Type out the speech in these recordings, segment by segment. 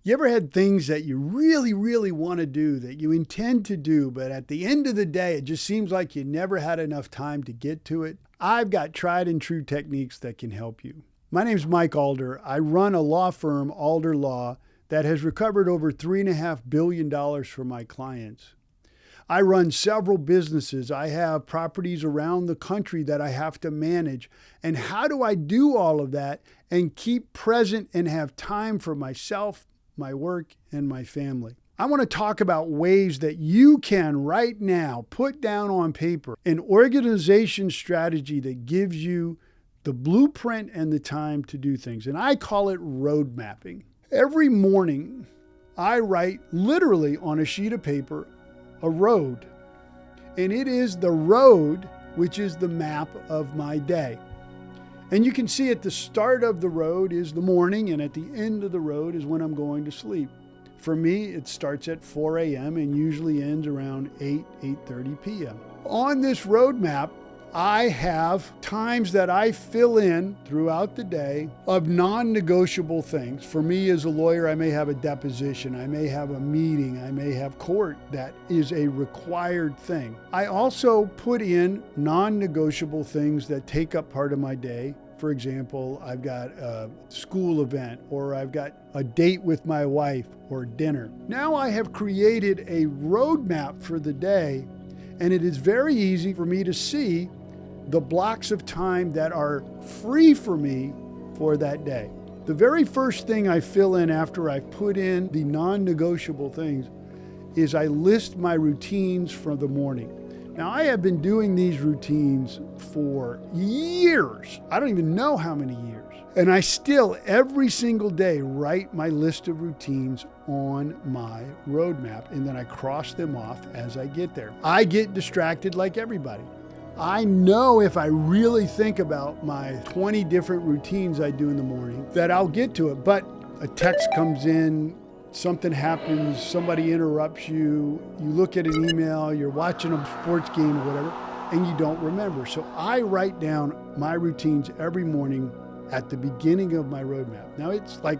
You ever had things that you really, really want to do, that you intend to do, but at the end of the day, it just seems like you never had enough time to get to it? I've got tried and true techniques that can help you. My name's Mike Alder. I run a law firm, Alder Law, that has recovered over $3.5 billion for my clients. I run several businesses. I have properties around the country that I have to manage. And how do I do all of that and keep present and have time for myself, my work, and my family? I want to talk about ways that you can right now put down on paper an organization strategy that gives you the blueprint and the time to do things. And I call it road mapping. Every morning, I write literally on a sheet of paper a road. And it is the road which is the map of my day. And you can see at the start of the road is the morning, and at the end of the road is when I'm going to sleep. For me, it starts at 4 a.m. and usually ends around 8:30 p.m. On this road map, I have times that I fill in throughout the day of non-negotiable things. For me as a lawyer, I may have a deposition, I may have a meeting, I may have court that is a required thing. I also put in non-negotiable things that take up part of my day. For example, I've got a school event, or I've got a date with my wife, or dinner. Now I have created a roadmap for the day, and it is very easy for me to see the blocks of time that are free for me for that day. The very first thing I fill in after I've put in the non-negotiable things is I list my routines for the morning. Now, I have been doing these routines for years. I don't even know how many years. And I still, every single day, write my list of routines on my roadmap, and then I cross them off as I get there. I get distracted like everybody. I know if I really think about my 20 different routines I do in the morning that I'll get to it, but a text comes in, something happens, somebody interrupts you, you look at an email, you're watching a sports game or whatever, and you don't remember. So I write down my routines every morning at the beginning of my roadmap. Now it's like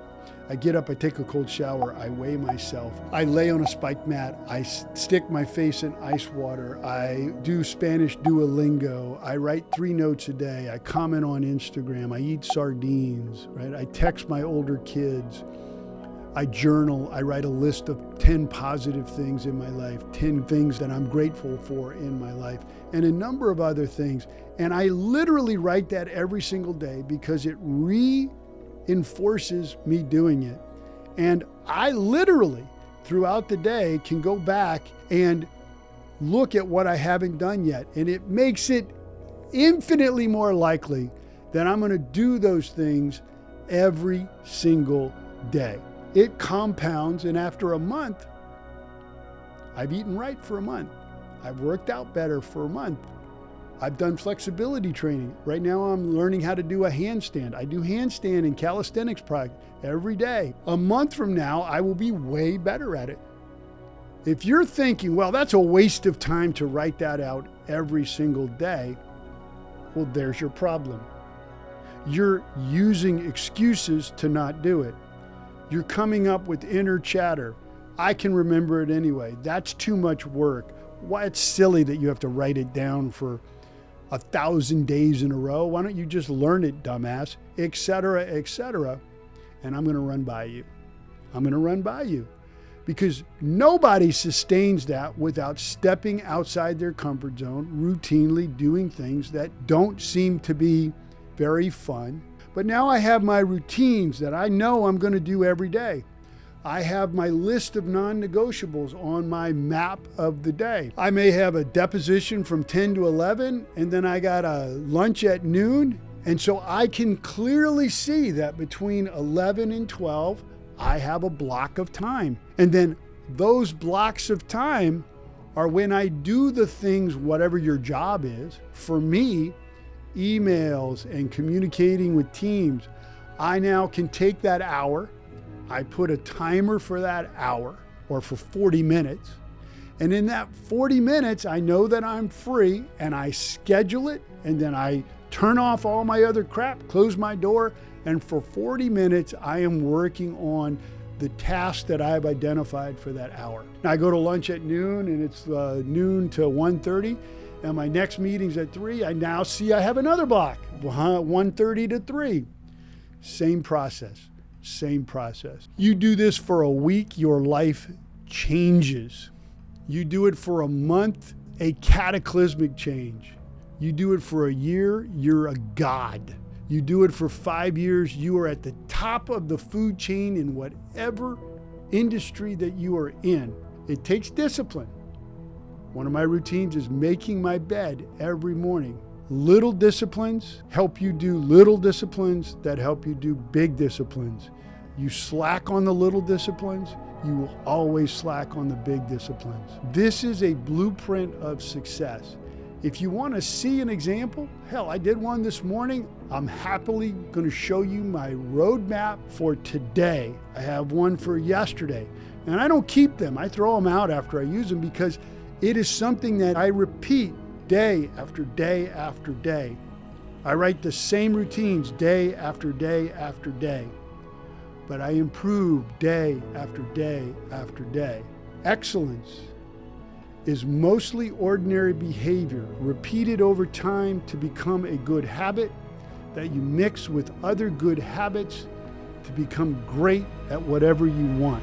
I get up, I take a cold shower, I weigh myself, I lay on a spike mat, I stick my face in ice water, I do Spanish Duolingo, I write 3 notes a day, I comment on Instagram, I eat sardines, right? I text my older kids, I journal, I write a list of 10 positive things in my life, 10 things that I'm grateful for in my life, and a number of other things. And I literally write that every single day because it reinforces me doing it. And I literally, throughout the day, can go back and look at what I haven't done yet. And it makes it infinitely more likely that I'm going to do those things every single day. It compounds, and after a month, I've eaten right for a month. I've worked out better for a month. I've done flexibility training. Right now I'm learning how to do a handstand. I do handstand and calisthenics practice every day. A month from now, I will be way better at it. If you're thinking, well, that's a waste of time to write that out every single day, well, there's your problem. You're using excuses to not do it. You're coming up with inner chatter. I can remember it anyway. That's too much work. Why, it's silly that you have to write it down for 1,000 days in a row. Why don't you just learn it, dumbass, et cetera, et cetera. And I'm going to run by you. I'm going to run by you because nobody sustains that without stepping outside their comfort zone, routinely doing things that don't seem to be very fun. But now I have my routines that I know I'm going to do every day. I have my list of non-negotiables on my map of the day. I may have a deposition from 10 to 11, and then I got a lunch at noon. And so I can clearly see that between 11 and 12, I have a block of time. And then those blocks of time are when I do the things, whatever your job is. For me, emails and communicating with teams, I now can take that hour, I put a timer for that hour or for 40 minutes. And in that 40 minutes, I know that I'm free and I schedule it, and then I turn off all my other crap, close my door, and for 40 minutes, I am working on the task that I've identified for that hour. Now I go to lunch at noon, and it's noon to 1:30, and my next meeting's at 3. I now see I have another block, 1:30 to 3. Same process, same process. You do this for a week, your life changes. You do it for a month, a cataclysmic change. You do it for a year, you're a god. You do it for 5 years, you are at the top of the food chain in whatever industry that you are in. It takes discipline. One of my routines is making my bed every morning. Little disciplines help you do little disciplines that help you do big disciplines. You slack on the little disciplines, you will always slack on the big disciplines. This is a blueprint of success. If you want to see an example, hell, I did one this morning. I'm happily going to show you my roadmap for today. I have one for yesterday, and I don't keep them. I throw them out after I use them because it is something that I repeat day after day after day. I write the same routines day after day after day, but I improve day after day after day. Excellence is mostly ordinary behavior repeated over time to become a good habit that you mix with other good habits to become great at whatever you want.